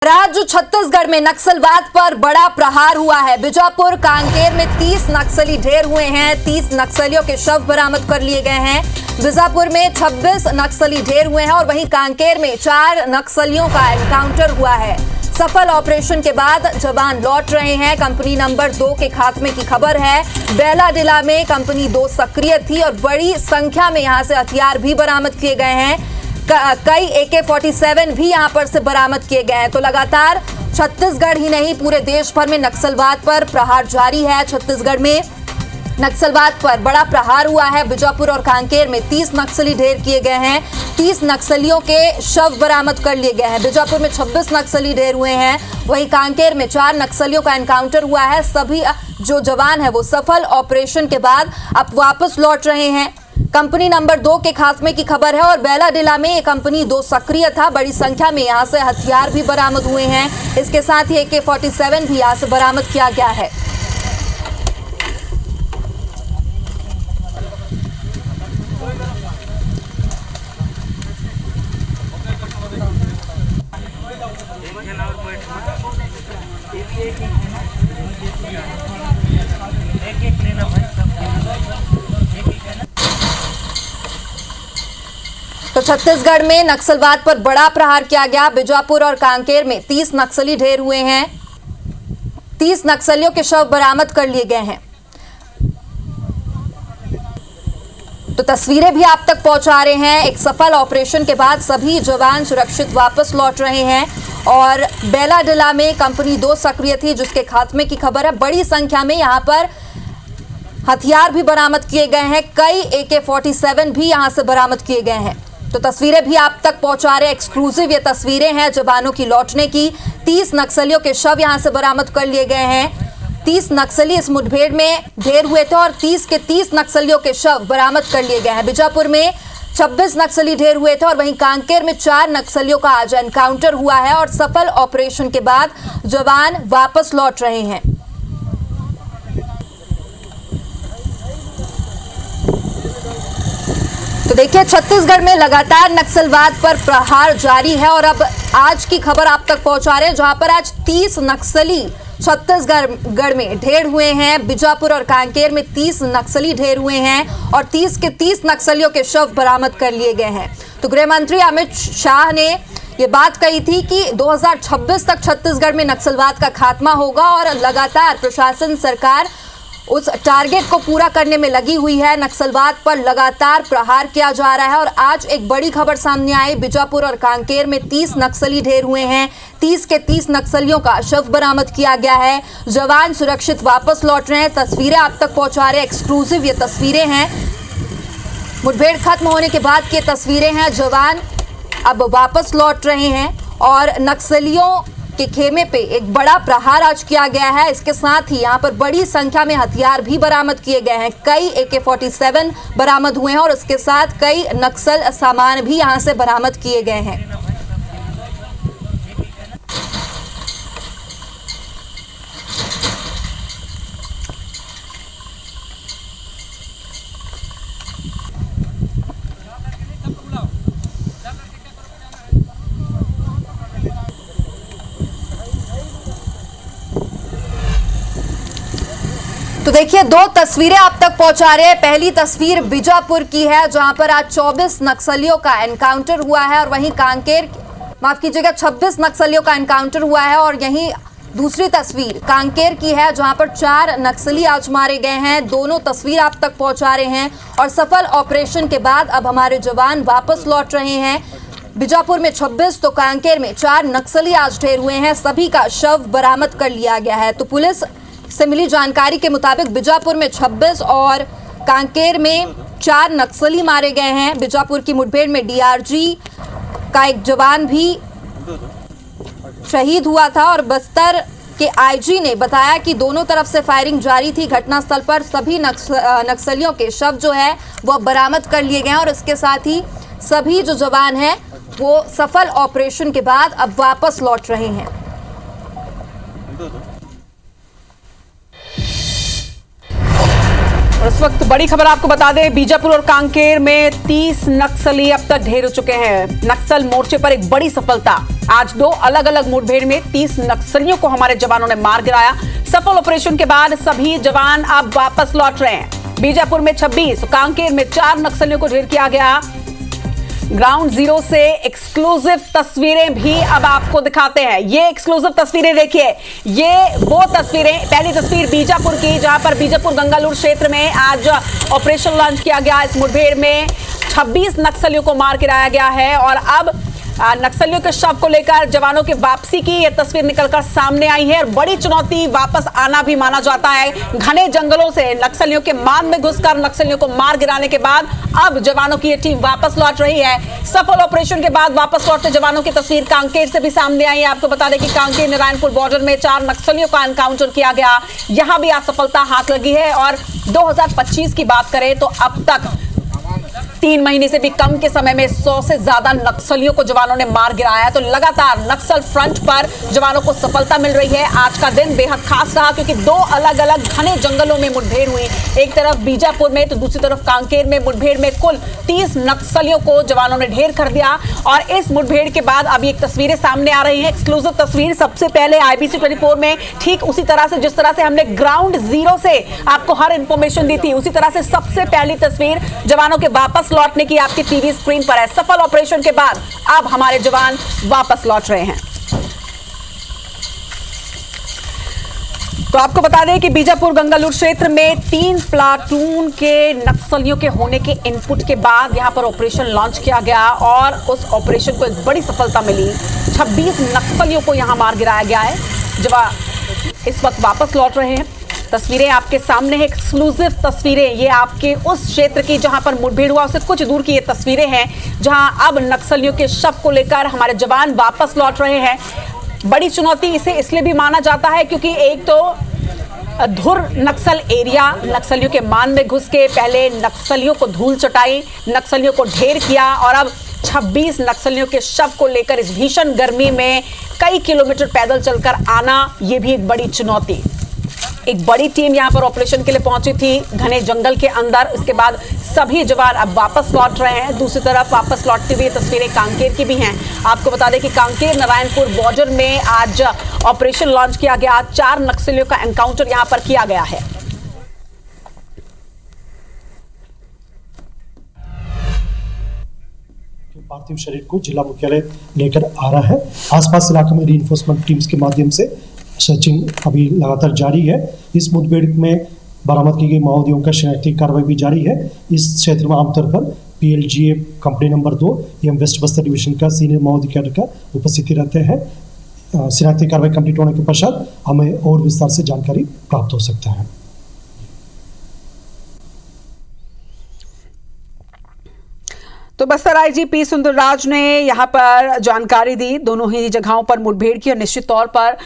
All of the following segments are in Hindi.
आज जो छत्तीसगढ़ में नक्सलवाद पर बड़ा प्रहार हुआ है। बीजापुर कांकेर में 30 नक्सली ढेर हुए हैं। 30 नक्सलियों के शव बरामद कर लिए गए हैं। बीजापुर में 26 नक्सली ढेर हुए हैं और वहीं कांकेर में 4 नक्सलियों का एनकाउंटर हुआ है। सफल ऑपरेशन के बाद जवान लौट रहे हैं। कंपनी नंबर 2 के खात्मे की खबर है। बेलाडिला में कंपनी 2 सक्रिय थी और बड़ी संख्या में यहां से हथियार भी बरामद किए गए हैं। कई AK-47 भी यहां पर से बरामद किए गए हैं। तो लगातार छत्तीसगढ़ ही नहीं पूरे देश भर में नक्सलवाद पर प्रहार जारी है। छत्तीसगढ़ में नक्सलवाद पर बड़ा प्रहार हुआ है। बीजापुर और कांकेर में 30 नक्सली ढेर किए गए हैं। 30 नक्सलियों के शव बरामद कर लिए गए हैं। बीजापुर में 26 नक्सली ढेर हुए हैं। वहीं कांकेर में 4 नक्सलियों का एनकाउंटर हुआ है। सभी जो जवान है वो सफल ऑपरेशन के बाद अब वापस लौट रहे हैं। कंपनी नंबर 2 के खात्मे की खबर है और बेलाडिला में ये कंपनी 2 सक्रिय था। बड़ी संख्या में यहां से हथियार भी बरामद हुए हैं। इसके साथ ही AK-47 भी यहां से बरामद किया गया है। तो छत्तीसगढ़ में नक्सलवाद पर बड़ा प्रहार किया गया। बीजापुर और कांकेर में 30 नक्सली ढेर हुए हैं। 30 नक्सलियों के शव बरामद कर लिए गए हैं। तो तस्वीरें भी आप तक पहुंचा रहे हैं। एक सफल ऑपरेशन के बाद सभी जवान सुरक्षित वापस लौट रहे हैं और बेलाडिला में कंपनी 2 सक्रिय थी जिसके खात्मे की खबर है। बड़ी संख्या में यहां पर हथियार भी बरामद किए गए हैं। कई AK-47 भी यहां से बरामद किए गए हैं। तो तस्वीरें भी आप तक पहुंचा रहे हैं। एक्सक्लूसिव ये तस्वीरें हैं जवानों की लौटने की। 30 नक्सलियों के शव यहां से बरामद कर लिए गए हैं। 30 नक्सली इस मुठभेड़ में ढेर हुए थे और 30 के 30 नक्सलियों के शव बरामद कर लिए गए हैं। बीजापुर में 26 नक्सली ढेर हुए थे और वहीं कांकेर में 4 नक्सलियों का आज एनकाउंटर हुआ है और सफल ऑपरेशन के बाद जवान वापस लौट रहे हैं। तो देखिए छत्तीसगढ़ में लगातार नक्सलवाद पर प्रहार जारी है और अब आज की खबर आप तक पहुंचा रहे हैं जहां पर आज 30 नक्सली छत्तीसगढ़ में ढेर हुए हैं। बीजापुर और कांकेर में 30 नक्सली ढेर हुए हैं और 30 के 30 नक्सलियों के शव बरामद कर लिए गए हैं। तो गृह मंत्री अमित शाह ने ये बात कही थी कि 2026 तक छत्तीसगढ़ में नक्सलवाद का खात्मा होगा और लगातार प्रशासन सरकार उस टारगेट को पूरा करने में लगी हुई है। नक्सलवाद पर लगातार प्रहार किया जा रहा है और आज एक बड़ी खबर सामने आई। बीजापुर और कांकेर में 30 नक्सली ढेर हुए हैं। 30 के 30 नक्सलियों का शव बरामद किया गया है। जवान सुरक्षित वापस लौट रहे हैं। तस्वीरें आप तक पहुंचा रहे हैं। एक्सक्लूसिव ये तस्वीरें हैं। मुठभेड़ खत्म होने के बाद की तस्वीरें हैं। जवान अब वापस लौट रहे हैं और नक्सलियों के खेमे पे एक बड़ा प्रहार आज किया गया है। इसके साथ ही यहाँ पर बड़ी संख्या में हथियार भी बरामद किए गए हैं। कई AK-47 बरामद हुए हैं और उसके साथ कई नक्सल सामान भी यहाँ से बरामद किए गए हैं। तो देखिए 2 तस्वीरें आप तक पहुंचा रहे हैं। पहली तस्वीर बीजापुर की है जहां पर आज 24 नक्सलियों का एनकाउंटर हुआ है और वहीं कांकेर 26 नक्सलियों का एनकाउंटर हुआ है और यहीं दूसरी तस्वीर कांकेर की है जहां पर 4 नक्सली आज मारे गए हैं। दोनों तस्वीर आप तक पहुंचा रहे हैं और सफल ऑपरेशन के बाद अब हमारे जवान वापस लौट रहे हैं। बीजापुर में 26 तो कांकेर में 4 नक्सली आज ढेर हुए हैं। सभी का शव बरामद कर लिया गया है। तो पुलिस से मिली जानकारी के मुताबिक बीजापुर में 26 और कांकेर में 4 नक्सली मारे गए हैं। बीजापुर की मुठभेड़ में DRG का एक जवान भी शहीद हुआ था और बस्तर के IG ने बताया कि दोनों तरफ से फायरिंग जारी थी। घटनास्थल पर सभी नक्सलियों के शव जो है वो बरामद कर लिए गए हैं और इसके साथ ही सभी जो जवान हैं वो सफल ऑपरेशन के बाद अब वापस लौट रहे हैं। और इस वक्त बड़ी खबर आपको बता दें, बीजापुर और कांकेर में 30 नक्सली अब तक ढेर हो चुके हैं। नक्सल मोर्चे पर एक बड़ी सफलता। आज 2 अलग अलग मुठभेड़ में 30 नक्सलियों को हमारे जवानों ने मार गिराया। सफल ऑपरेशन के बाद सभी जवान अब वापस लौट रहे हैं। बीजापुर में 26, कांकेर में 4 नक्सलियों को ढेर किया गया। ग्राउंड जीरो से एक्सक्लूसिव तस्वीरें भी अब आपको दिखाते हैं। ये एक्सक्लूसिव तस्वीरें देखिए, ये वो तस्वीरें, पहली तस्वीर बीजापुर की, जहां पर बीजापुर गंगालूर क्षेत्र में आज ऑपरेशन लॉन्च किया गया। इस मुठभेड़ में 26 नक्सलियों को मार गिराया गया है और अब नक्सलियों के शव को लेकर जवानों की वापसी की यह तस्वीर निकलकर सामने आई है। और बड़ी चुनौती वापस आना भी माना जाता है। घने जंगलों से नक्सलियों के मान में घुसकर नक्सलियों को मार गिराने के बाद अब जवानों की यह टीम वापस लौट रही है। सफल ऑपरेशन के बाद वापस लौटते जवानों की तस्वीर कांकेर से भी सामने आई है। आपको बता दें कि कांकेर नारायणपुर बॉर्डर में 4 नक्सलियों का एनकाउंटर किया गया। यहां भी आज सफलता हाथ लगी है। और 2025 की बात करें तो अब तक 3 महीने से भी कम के समय में 100 से ज्यादा नक्सलियों को जवानों ने मार गिराया है। तो लगातार नक्सल फ्रंट पर जवानों को सफलता मिल रही है। आज का दिन बेहद खास रहा क्योंकि 2 अलग अलग घने जंगलों में मुठभेड़ हुई। एक तरफ बीजापुर में तो दूसरी तरफ कांकेर में मुठभेड़ में कुल 30 नक्सलियों को जवानों ने ढेर कर दिया। और इस मुठभेड़ के बाद अभी एक तस्वीरें सामने आ रही है, एक्सक्लूसिव तस्वीर। सबसे पहले IBC 24 में ठीक उसी तरह से जिस तरह से हमने ग्राउंड जीरो से आपको हर इंफॉर्मेशन दी थी, उसी तरह से सबसे पहली तस्वीर जवानों के वापस लौटने की आपकी टीवी स्क्रीन पर है। सफल ऑपरेशन के बाद अब हमारे जवान वापस लौट रहे हैं। तो आपको बता दें कि बीजापुर गंगालूर क्षेत्र में 3 प्लाटून के नक्सलियों के होने के इनपुट के बाद यहां पर ऑपरेशन लॉन्च किया गया और उस ऑपरेशन को एक बड़ी सफलता मिली। 26 नक्सलियों को यहां मार गिराया गया है। जवान इस वक्त वापस लौट रहे हैं। तस्वीरें आपके सामने हैं, एक्सक्लूसिव तस्वीरें। ये आपके उस क्षेत्र की जहां पर मुठभेड़ हुआ उससे कुछ दूर की ये तस्वीरें हैं, जहां अब नक्सलियों के शव को लेकर हमारे जवान वापस लौट रहे हैं। बड़ी चुनौती इसे इसलिए भी माना जाता है क्योंकि एक तो धुर नक्सल एरिया, नक्सलियों के मान में घुस के पहले नक्सलियों को धूल चटाई, नक्सलियों को ढेर किया और अब 26 नक्सलियों के शव को लेकर इस भीषण गर्मी में कई किलोमीटर पैदल चलकर आना, ये भी एक बड़ी चुनौती। एक बड़ी टीम यहां पर ऑपरेशन के लिए पहुंची थी घने जंगल के अंदर। इसके बाद सभी जवान अब वापस लौट रहे हैं। दूसरी तरफ वापस लौटती हुई तस्वीरें कांकेर की भी हैं। आपको बता दें कि कांकेर नारायणपुर बॉर्डर में आज ऑपरेशन लॉन्च किया गया। 4 नक्सलियों का एनकाउंटर यहां पर किया गया है। पार्थिव शरीर को जिला मुख्यालय लेकर आ रहा है। आसपास इलाके में रीइंफोर्समेंट टीम्स के माध्यम से सर्चिंग अभी लगातार जारी है। इस मुठभेड़ में बरामद की गई माओवादियों का शनाख्ती कार्रवाई भी जारी है। इस क्षेत्र में आमतौर पर PLGA कंपनी नंबर 2 एवं वेस्ट बस्तर डिवीजन का सीनियर माओवादी कैडर का उपस्थिति रहते हैं। शनाख्ती कार्रवाई कंप्लीट होने के पश्चात हमें और विस्तार से जानकारी प्राप्त हो सकता है। तो बस्तर IGP सुंदरराज ने यहां पर जानकारी दी दोनों ही जगहों पर मुठभेड़ की और निश्चित तौर पर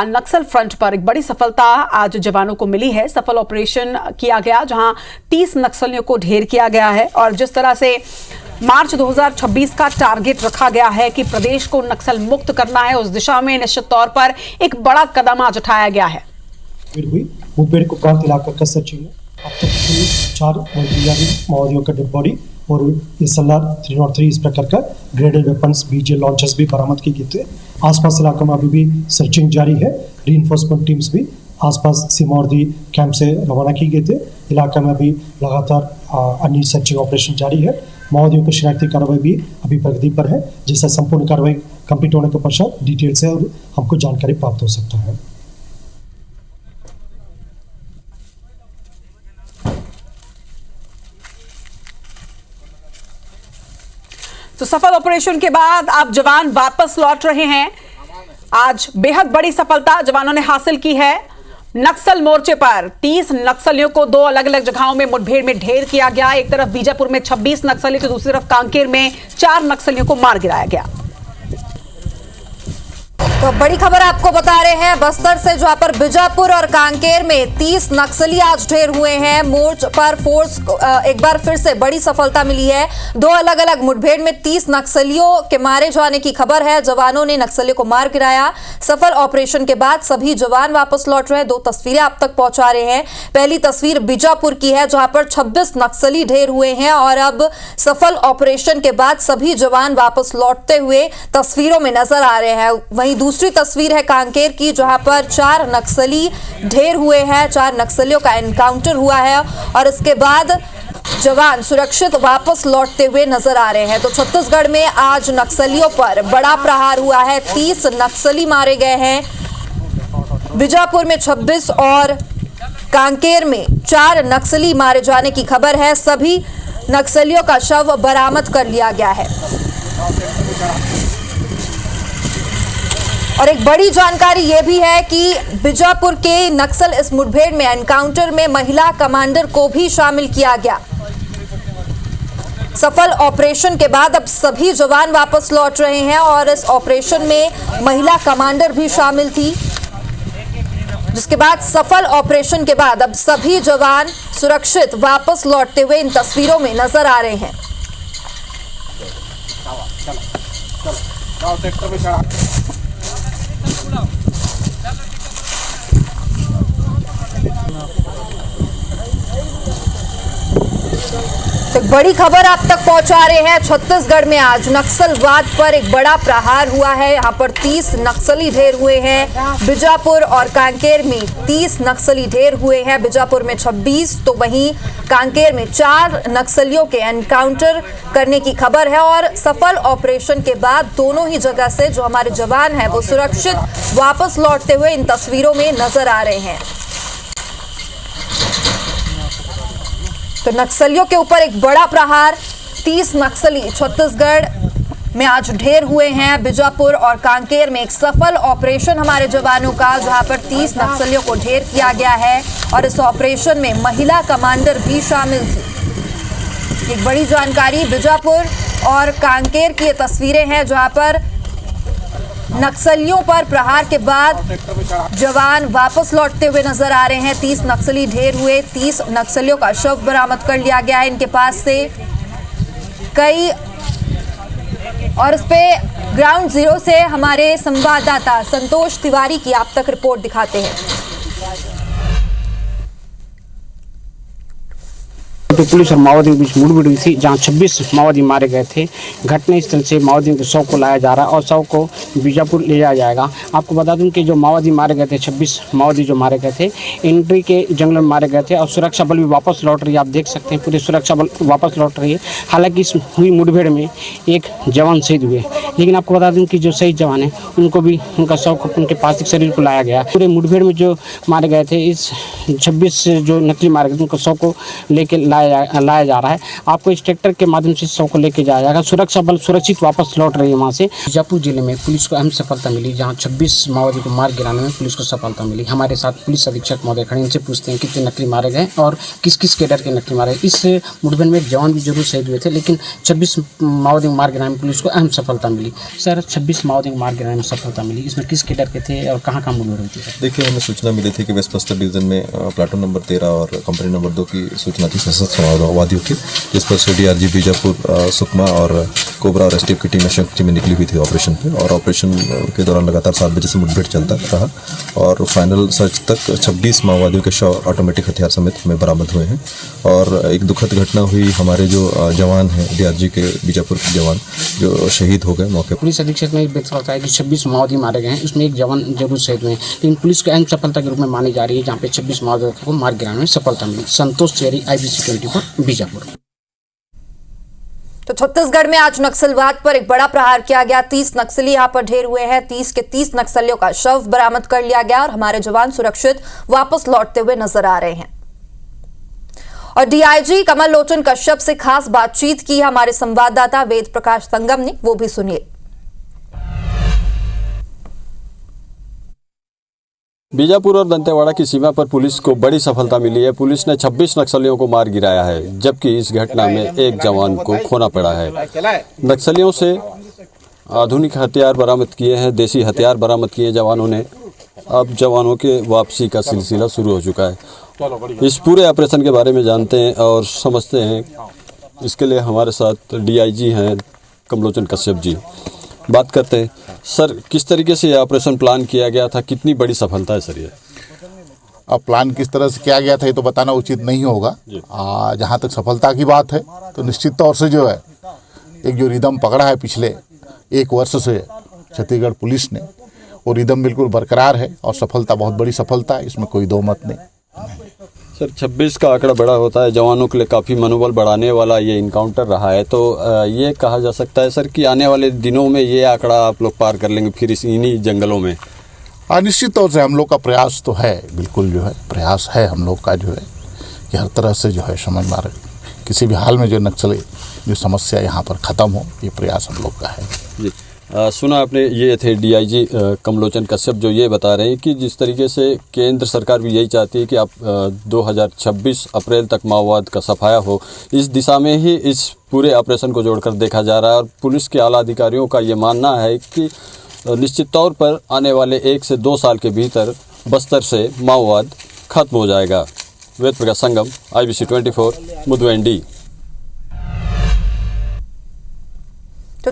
नक्सल फ्रंट पर एक बड़ी सफलता आज जवानों को मिली है। सफल ऑपरेशन किया गया जहां 30 नक्सलियों को ढेर किया गया है और जिस तरह से मार्च 2026 का टारगेट रखा गया है कि प्रदेश को नक्सल मुक्त करना है, उस दिशा में निश्चित तौर पर एक बड़ा कदम आज उठाया गया है। मुठभेड़ को प्रांत इलाका का सर्चिंग में अब तक 4 माओवादियों का डेड बॉडी और SLR 303 इस प्रकार का ग्रेडेड वेपन्स BJ लॉन्चर्स भी बरामद किए गए थे। आसपास इलाकों में अभी भी सर्चिंग जारी है। रीइंफोर्समेंट टीम्स भी आसपास सीमावर्ती कैंप से रवाना की गए थे। इलाका में अभी लगातार अन्य सर्चिंग ऑपरेशन जारी है। माओवादियों की शनाख्ती कार्रवाई भी अभी प्रगति पर है, जिससे संपूर्ण कार्रवाई कंप्लीट होने के पश्चात डिटेल से और हमको जानकारी प्राप्त हो सकता है। तो सफल ऑपरेशन के बाद अब जवान वापस लौट रहे हैं। आज बेहद बड़ी सफलता जवानों ने हासिल की है। नक्सल मोर्चे पर 30 नक्सलियों को 2 अलग अलग जगहों में मुठभेड़ में ढेर किया गया। एक तरफ बीजापुर में 26 नक्सली तो दूसरी तरफ कांकेर में 4 नक्सलियों को मार गिराया गया। तो बड़ी खबर आपको बता रहे हैं बस्तर से, जहां पर बीजापुर और कांकेर में 30 नक्सली आज ढेर हुए हैं। मोर्च पर फोर्स को एक बार फिर से बड़ी सफलता मिली है। दो अलग अलग मुठभेड़ में 30 नक्सलियों के मारे जाने की खबर है। जवानों ने नक्सलियों को मार गिराया। सफल ऑपरेशन के बाद सभी जवान वापस लौट रहे हैं। दो तस्वीरें आप तक पहुंचा रहे हैं। पहली तस्वीर बीजापुर की है, जहां पर 26 नक्सली ढेर हुए हैं और अब सफल ऑपरेशन के बाद सभी जवान वापस लौटते हुए तस्वीरों में नजर आ रहे हैं। वहीं दूसरी तस्वीर है कांकेर की, जहां पर 4 नक्सली ढेर हुए हैं। 4 नक्सलियों का एनकाउंटर हुआ है और इसके बाद जवान सुरक्षित वापस लौटते हुए नजर आ रहे हैं। तो छत्तीसगढ़ में आज नक्सलियों पर बड़ा प्रहार हुआ है। 30 नक्सली मारे गए हैं। बीजापुर में 26 और कांकेर में 4 नक्सली मारे जाने की खबर है। सभी नक्सलियों का शव बरामद कर लिया गया है। और एक बड़ी जानकारी यह भी है कि बीजापुर के नक्सल इस मुठभेड़ में एनकाउंटर में महिला कमांडर को भी शामिल किया गया। सफल ऑपरेशन के बाद अब सभी जवान वापस लौट रहे हैं और इस ऑपरेशन में महिला कमांडर भी शामिल थी, जिसके बाद सफल ऑपरेशन के बाद अब सभी जवान सुरक्षित वापस लौटते हुए इन तस्वीरों में नजर आ रहे हैं। तो बड़ी खबर आप तक पहुंचा रहे हैं। छत्तीसगढ़ में आज नक्सलवाद पर एक बड़ा प्रहार हुआ है। यहां पर 30 नक्सली ढेर हुए हैं। बीजापुर और कांकेर में 30 नक्सली ढेर हुए हैं। बीजापुर में 26 तो वहीं कांकेर में 4 नक्सलियों के एनकाउंटर करने की खबर है। और सफल ऑपरेशन के बाद दोनों ही जगह से जो हमारे जवान हैं वो सुरक्षित वापस लौटते हुए इन तस्वीरों में नजर आ रहे हैं। तो नक्सलियों के ऊपर एक बड़ा प्रहार। 30 नक्सली छत्तीसगढ़ में आज ढेर हुए हैं। बीजापुर और कांकेर में एक सफल ऑपरेशन हमारे जवानों का, जहां पर 30 नक्सलियों को ढेर किया गया है और इस ऑपरेशन में महिला कमांडर भी शामिल थी। एक बड़ी जानकारी, बीजापुर और कांकेर की ये तस्वीरें हैं जहां पर नक्सलियों पर प्रहार के बाद जवान वापस लौटते हुए नजर आ रहे हैं। 30 नक्सली ढेर हुए। 30 नक्सलियों का शव बरामद कर लिया गया है इनके पास से। कई और इस पे ग्राउंड जीरो से हमारे संवाददाता संतोष तिवारी की आप तक रिपोर्ट दिखाते हैं। तो पुलिस और माओवादियों के बीच मुठभेड़ हुई थी, जहां 26 माओवादी मारे गए थे। घटनास्थल से माओवादियों के शव को लाया जा रहा है और शव को बीजापुर ले जाया जाएगा। आपको बता दूं कि जो माओवादी मारे गए थे, 26 माओवादी जो मारे गए थे, एंट्री के जंगल में मारे गए थे और सुरक्षा बल भी वापस लौट रही है। आप देख सकते हैं पूरी सुरक्षा बल वापस लौट रही है। हालांकि इस हुई मुठभेड़ में एक जवान शहीद हुए, लेकिन आपको बता दूं कि जो शहीद जवान है उनको भी उनका शव को उनके पार्थिव शरीर को लाया गया। पूरे मुठभेड़ में जो मारे गए थे, इस 26 जो नकली मारे गए थे उनको शव को लेकर लाया जा रहा है। आपको इस ट्रैक्टर के माध्यम से शव को लेके जाया जाएगा। सुरक्षा बल सुरक्षित वापस लौट रही है वहां से। बीजापुर जिले में पुलिस को अहम सफलता मिली, जहां 26 माओवादी को मार गिराने में पुलिस को सफलता मिली। हमारे साथ पुलिस अधीक्षक महोदय खड़े, इनसे पूछते हैं कितने नकली मारे गए और किस किस कैडर के नकली मारे। इस मुठभेड़ में एक जवान भी जरूर शहीद हुए थे, लेकिन 26 माओवादी को मार गिराने में पुलिस को अहम सफलता मिली। सर, 26 माओवादी को मार गिराने में सफलता मिली, इसमें किस कैडर के थे और कहाँ मुठभेड़ हुई थी? देखिए, हमें सूचना मिली थी कि वेस्ट बस्तर डिवीजन में प्लाटून नंबर 13 और कंपनी नंबर 2 की सूचना थी सशस्त्र माओवादियों की, जिस पर CDRG बीजापुर, सुकमा और कोबरा और STF की टीमें संयुक्त में निकली हुई थी ऑपरेशन पे। और ऑपरेशन के दौरान लगातार 7 बजे से मुठभेड़ चलता रहा और फाइनल सर्च तक 26 माओवादियों के शव ऑटोमेटिक हथियार समेत हमें बरामद हुए हैं। और एक दुखद घटना हुई, हमारे जो जवान हैं DRG के बीजापुर के जवान जो शहीद हो गए मौके पर। पुलिस अधीक्षक ने बताया है कि 26 माओवादी मारे गए हैं, उसमें एक जवान जरूर शहीद हुए हैं, लेकिन पुलिस को अहम सफलता के रूप में मानी जा रही है, जहाँ पे 26 माओवादियों को मार गिराने में सफलता मिली। संतोष तिवारी, IBC 24 बीजापुर। तो छत्तीसगढ़ में आज नक्सलवाद पर एक बड़ा प्रहार किया गया। 30 नक्सली यहां पर ढेर हुए हैं। 30 के 30 नक्सलियों का शव बरामद कर लिया गया और हमारे जवान सुरक्षित वापस लौटते हुए नजर आ रहे हैं। और DIG कमल लोचन कश्यप से खास बातचीत की हमारे संवाददाता वेद प्रकाश संगम ने, वो भी सुनिए। बीजापुर और दंतेवाड़ा की सीमा पर पुलिस को बड़ी सफलता मिली है। पुलिस ने 26 नक्सलियों को मार गिराया है, जबकि इस घटना में एक जवान को खोना पड़ा है। नक्सलियों से आधुनिक हथियार बरामद किए हैं, देसी हथियार बरामद किए जवानों ने। अब जवानों के वापसी का सिलसिला शुरू हो चुका है। इस पूरे ऑपरेशन के बारे में जानते हैं और समझते हैं। इसके लिए हमारे साथ डीआईजी हैं कमलोचन कश्यप जी। बात करते हैं सर, किस तरीके से ये ऑपरेशन प्लान किया गया था, कितनी बड़ी सफलता है सर ये? अब प्लान किस तरह से किया गया था ये तो बताना उचित नहीं होगा। जहाँ तक सफलता की बात है तो निश्चित तौर से जो है एक जो रिदम पकड़ा है पिछले 1 वर्ष से छत्तीसगढ़ पुलिस ने, वो रिदम बिल्कुल बरकरार है और सफलता बहुत बड़ी सफलता है, इसमें कोई दो मत नहीं। सर 26 का आंकड़ा बड़ा होता है, जवानों के लिए काफ़ी मनोबल बढ़ाने वाला ये इनकाउंटर रहा है, तो ये कहा जा सकता है सर कि आने वाले दिनों में ये आंकड़ा आप लोग पार कर लेंगे फिर इन्हीं जंगलों में? निश्चित तौर से हम लोग का प्रयास तो है, बिल्कुल जो है प्रयास है हम लोग का जो है कि हर तरह से जो है समझ मार किसी भी हाल में जो नक्सली जो समस्या यहाँ पर ख़त्म हो, ये प्रयास हम लोग का है जी। सुना आपने, ये थे डीआईजी कमलोचन कश्यप जो ये बता रहे हैं कि जिस तरीके से केंद्र सरकार भी यही चाहती है कि आप 2026 अप्रैल तक माओवाद का सफाया हो, इस दिशा में ही इस पूरे ऑपरेशन को जोड़कर देखा जा रहा है। और पुलिस के आला अधिकारियों का ये मानना है कि निश्चित तौर पर आने वाले 1 से 2 साल के भीतर बस्तर से माओवाद खत्म हो जाएगा। वेद प्रकाश संगम, IBC 24, मुदवेंडी।